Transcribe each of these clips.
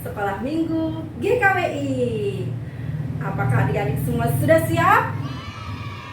Sekolah Minggu GKWI. Apakah adik-adik semua sudah siap?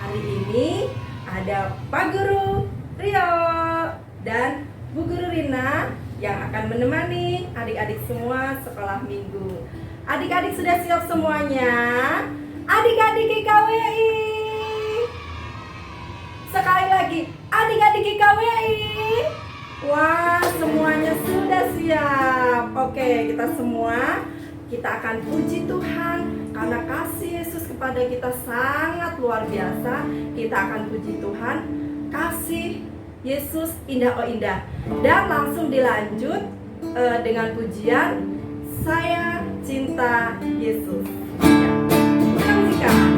Hari ini ada Pak Guru Rio dan Bu Guru Rina yang akan menemani adik-adik semua sekolah minggu. Adik-adik sudah siap semuanya? Adik-adik GKWI. Sekali lagi, adik-adik GKWI. Wah, semuanya sudah siap. Oke, kita akan puji Tuhan karena kasih Yesus kepada kita sangat luar biasa. Kita akan puji Tuhan, kasih Yesus indah oh indah. Dan langsung dilanjut dengan pujian Saya Cinta Yesus. Kita musikan.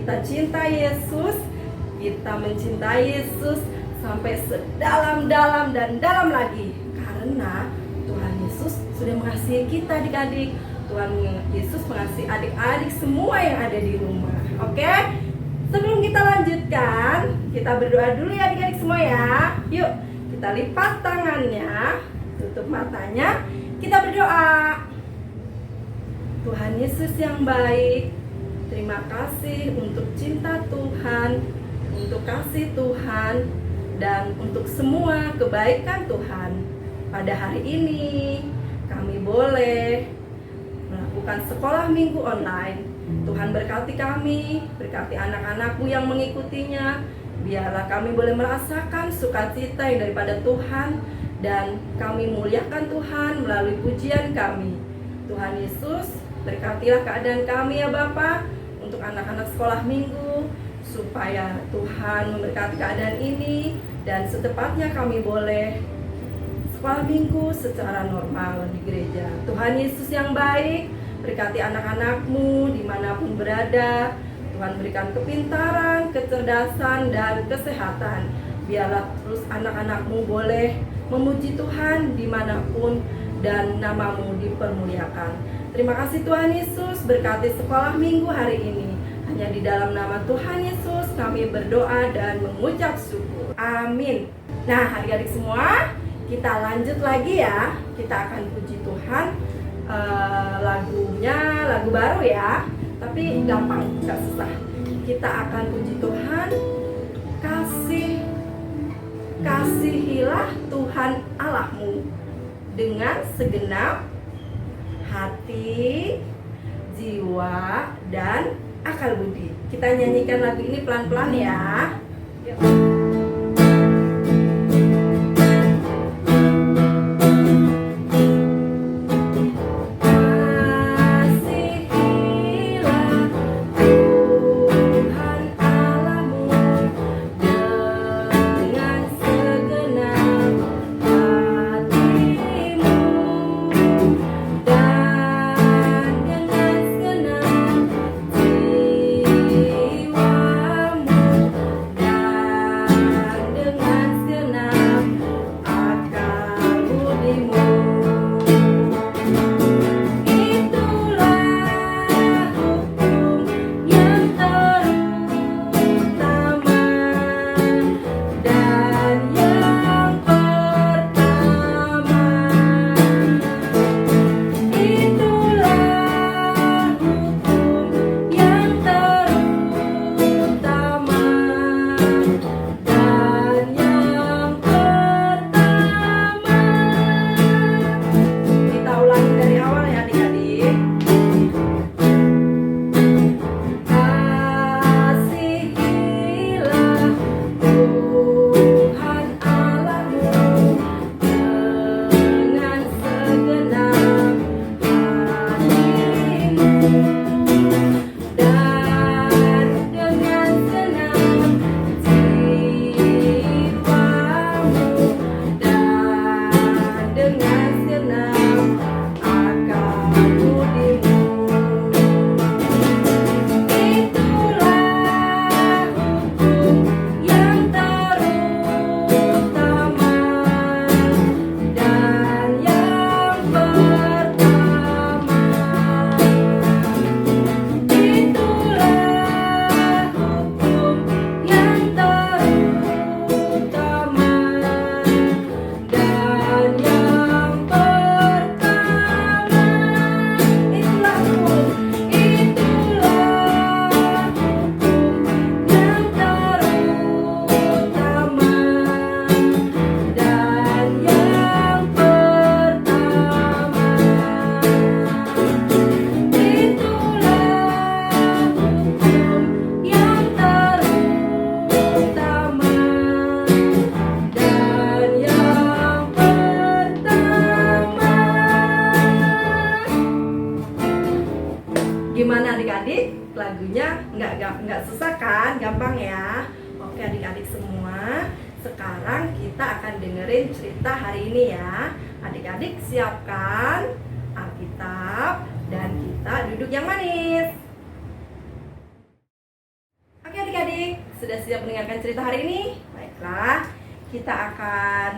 Kita cinta Yesus, kita mencintai Yesus sampai sedalam-dalam dan dalam lagi. Karena Tuhan Yesus sudah mengasihi kita adik-adik. Tuhan Yesus mengasihi adik-adik semua yang ada di rumah. Oke? Sebelum kita lanjutkan, kita berdoa dulu ya adik-adik semua ya. Yuk, kita lipat tangannya, tutup matanya, kita berdoa. Tuhan Yesus yang baik, terima kasih untuk cinta Tuhan untuk kasih Tuhan dan untuk semua kebaikan Tuhan. Pada hari ini kami boleh melakukan sekolah minggu online. Tuhan berkati kami, berkati anak-anakmu yang mengikutinya. Biarlah kami boleh merasakan sukacita yang daripada Tuhan, dan kami muliakan Tuhan melalui pujian kami. Tuhan Yesus, berkatilah keadaan kami ya Bapa, untuk anak-anak sekolah minggu, supaya Tuhan memberkati keadaan ini, dan secepatnya kami boleh sekolah minggu secara normal di gereja. Tuhan Yesus yang baik, berkati anak-anakmu dimanapun berada. Tuhan berikan kepintaran, kecerdasan, dan kesehatan. Biarlah terus anak-anakmu boleh memuji Tuhan dimanapun, dan namamu dipermuliakan. Terima kasih Tuhan Yesus, berkati sekolah minggu hari ini. Hanya di dalam nama Tuhan Yesus kami berdoa dan mengucap syukur. Amin. Nah, adik-adik semua, kita lanjut lagi ya. Kita akan puji Tuhan. Lagunya lagu baru ya, tapi gampang, gak susah. Kita akan puji Tuhan. Kasihilah Tuhan Allahmu dengan segenap hati, jiwa, dan akal budi. Kita nyanyikan lagu ini pelan-pelan ya. Yuk. Gimana adik-adik? Lagunya nggak susah kan? Gampang ya. Oke adik-adik semua, sekarang kita akan dengerin cerita hari ini ya. Adik-adik siapkan Alkitab dan kita duduk yang manis. Oke adik-adik, sudah siap mendengarkan cerita hari ini? Baiklah, kita akan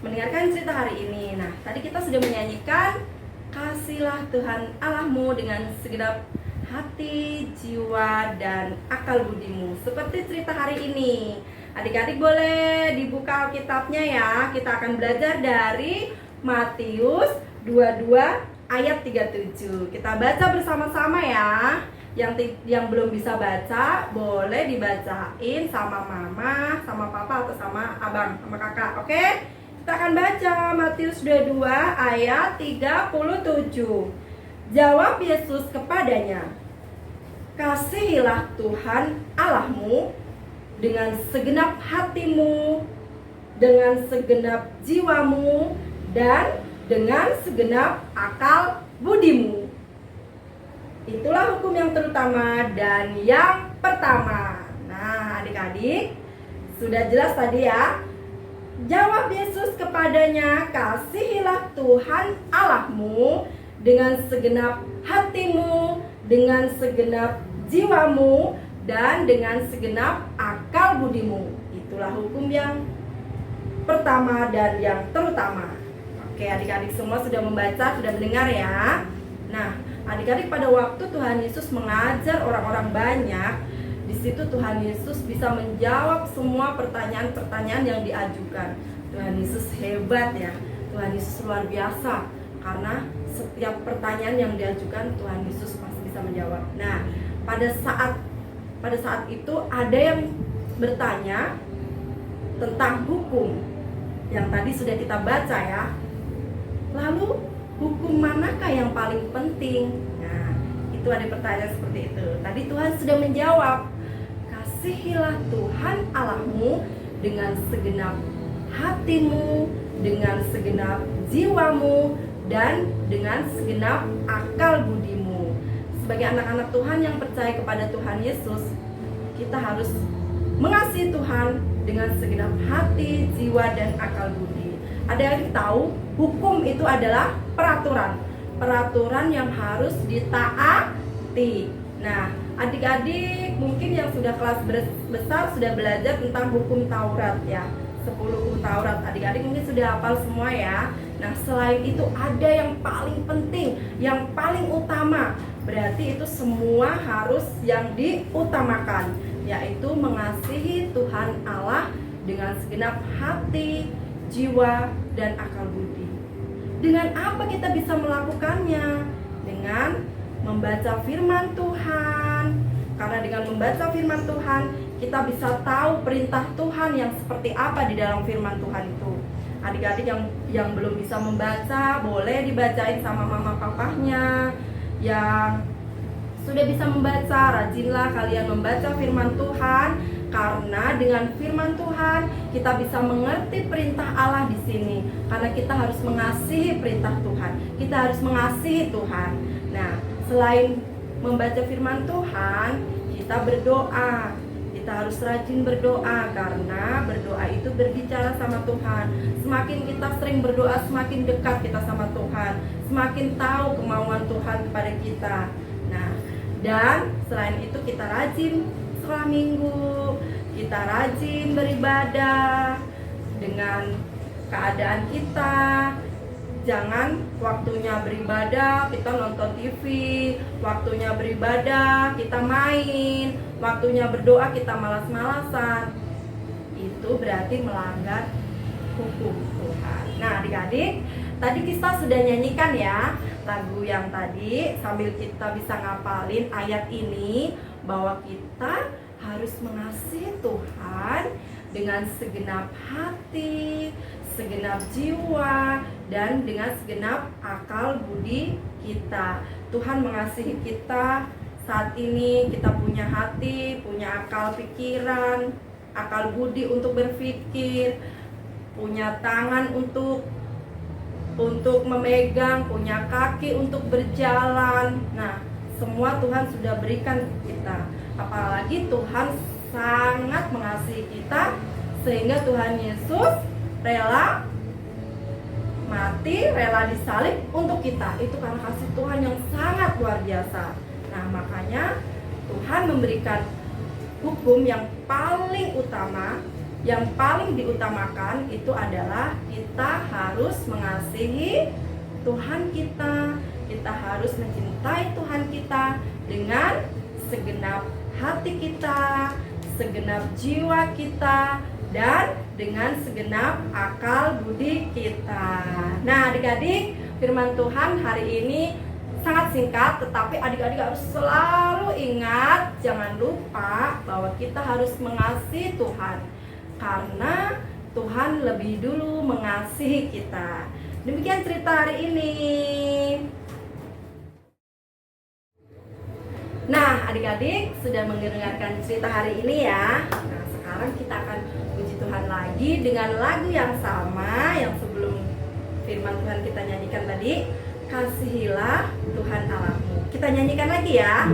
mendengarkan cerita hari ini. Nah, tadi kita sudah menyanyikan Kasihilah Tuhan Allahmu dengan segenap hati, jiwa, dan akal budimu. Seperti cerita hari ini. Adik-adik boleh dibuka Alkitabnya ya. Kita akan belajar dari Matius 22 ayat 37. Kita baca bersama-sama ya. yang belum bisa baca boleh dibacain sama mama, sama papa, atau sama abang, sama kakak. Oke? Kita akan baca Matius 22 ayat 37. Jawab Yesus kepadanya, kasihilah Tuhan Allahmu dengan segenap hatimu, dengan segenap jiwamu, dan dengan segenap akal budimu. Itulah hukum yang terutama dan yang pertama. Nah, adik-adik, sudah jelas tadi ya. Jawab Yesus kepadanya, kasihilah Tuhan Allahmu dengan segenap hatimu, dengan segenap jiwamu, dan dengan segenap akal budimu. Itulah hukum yang pertama dan yang terutama. Oke, adik-adik semua sudah membaca, sudah mendengar ya. Nah, adik-adik, pada waktu Tuhan Yesus mengajar orang-orang banyak, di situ Tuhan Yesus bisa menjawab semua pertanyaan-pertanyaan yang diajukan. Tuhan Yesus hebat ya. Tuhan Yesus luar biasa, karena setiap pertanyaan yang diajukan Tuhan Yesus pasti bisa menjawab. Nah, pada saat itu ada yang bertanya tentang hukum yang tadi sudah kita baca ya. Lalu hukum manakah yang paling penting? Nah, itu ada pertanyaan seperti itu. Tadi Tuhan sudah menjawab, kasihilah Tuhan Allahmu dengan segenap hatimu, dengan segenap jiwamu, dan dengan segenap akal budimu. Sebagai anak-anak Tuhan yang percaya kepada Tuhan Yesus, kita harus mengasihi Tuhan dengan segenap hati, jiwa, dan akal budi. Ada yang tahu hukum itu adalah peraturan yang harus ditaati. Nah, adik-adik mungkin yang sudah kelas besar sudah belajar tentang hukum Taurat ya, 10 hukum Taurat. Adik-adik mungkin sudah hafal semua ya. Nah, selain itu ada yang paling penting, yang paling utama. Berarti itu semua harus yang diutamakan, yaitu mengasihi Tuhan Allah dengan segenap hati, jiwa, dan akal budi. Dengan apa kita bisa melakukannya? Dengan membaca firman Tuhan. Karena dengan membaca firman Tuhan, kita bisa tahu perintah Tuhan yang seperti apa di dalam firman Tuhan itu. Adik-adik yang belum bisa membaca, boleh dibacain sama mama papahnya. Yang sudah bisa membaca, rajinlah kalian membaca firman Tuhan. Karena dengan firman Tuhan kita bisa mengerti perintah Allah di sini. Karena kita harus mengasihi perintah Tuhan. Kita harus mengasihi Tuhan. Nah, selain membaca firman Tuhan, kita berdoa. Kita harus rajin berdoa, karena berdoa itu berbicara sama Tuhan. Semakin kita sering berdoa, semakin dekat kita sama Tuhan. Semakin tahu kemauan Tuhan kepada kita. Nah, dan selain itu kita rajin sekolah minggu, kita rajin beribadah dengan keadaan kita. Jangan waktunya beribadah kita nonton TV, waktunya beribadah kita main, waktunya berdoa kita malas-malasan. Itu berarti melanggar hukum Tuhan. Nah, adik-adik, tadi kita sudah nyanyikan ya lagu yang tadi, sambil kita bisa ngapalin ayat ini, bahwa kita harus mengasihi Tuhan dengan segenap hati, segenap jiwa, dan dengan segenap akal budi kita. Tuhan mengasihi kita. Saat ini kita punya hati, punya akal pikiran, akal budi untuk berpikir, punya tangan untuk memegang, punya kaki untuk berjalan. Nah, semua Tuhan sudah berikan kita. Apalagi Tuhan sangat mengasihi kita, sehingga Tuhan Yesus rela mati, rela disalib untuk kita. Itu karena kasih Tuhan yang sangat luar biasa. Nah, makanya Tuhan memberikan hukum yang paling utama, yang paling diutamakan itu adalah kita harus mengasihi Tuhan kita. Kita harus mencintai Tuhan kita dengan segenap hati kita, segenap jiwa kita, dan dengan segenap akal budi kita. Nah, adik-adik, firman Tuhan hari ini sangat singkat, tetapi adik-adik harus selalu ingat, jangan lupa bahwa kita harus mengasihi Tuhan, karena Tuhan lebih dulu mengasihi kita. Demikian cerita hari ini. Nah, adik-adik sudah mendengarkan cerita hari ini ya. Nah, sekarang kita akan puji Tuhan lagi dengan lagu yang sama yang sebelum firman Tuhan kita nyanyikan tadi. Kasihilah Tuhan Allahmu. Kita nyanyikan lagi ya.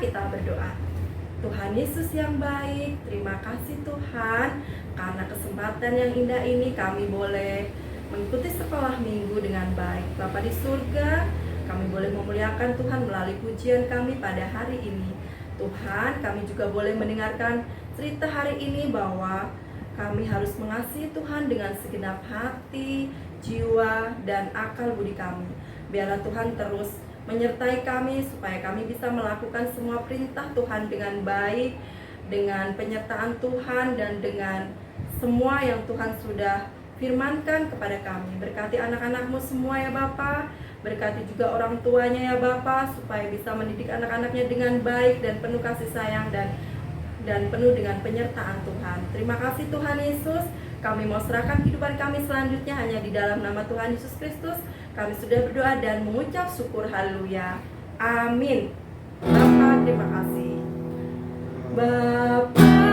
Kita berdoa. Tuhan Yesus yang baik, terima kasih Tuhan, karena kesempatan yang indah ini kami boleh mengikuti sekolah minggu dengan baik. Bapa di surga, kami boleh memuliakan Tuhan melalui pujian kami pada hari ini. Tuhan, kami juga boleh mendengarkan cerita hari ini bahwa kami harus mengasihi Tuhan dengan segenap hati, jiwa, dan akal budi kami. Biarlah Tuhan terus menyertai kami supaya kami bisa melakukan semua perintah Tuhan dengan baik, dengan penyertaan Tuhan dan dengan semua yang Tuhan sudah firmankan kepada kami. Berkati anak-anak-Mu semua ya Bapa, berkati juga orang tuanya ya Bapa, supaya bisa mendidik anak-anaknya dengan baik dan penuh kasih sayang dan penuh dengan penyertaan Tuhan. Terima kasih Tuhan Yesus. Kami mau serahkan kehidupan kami selanjutnya hanya di dalam nama Tuhan Yesus Kristus. Kami sudah berdoa dan mengucap syukur. Haleluya. Amin. Bapa, terima kasih. Bapa.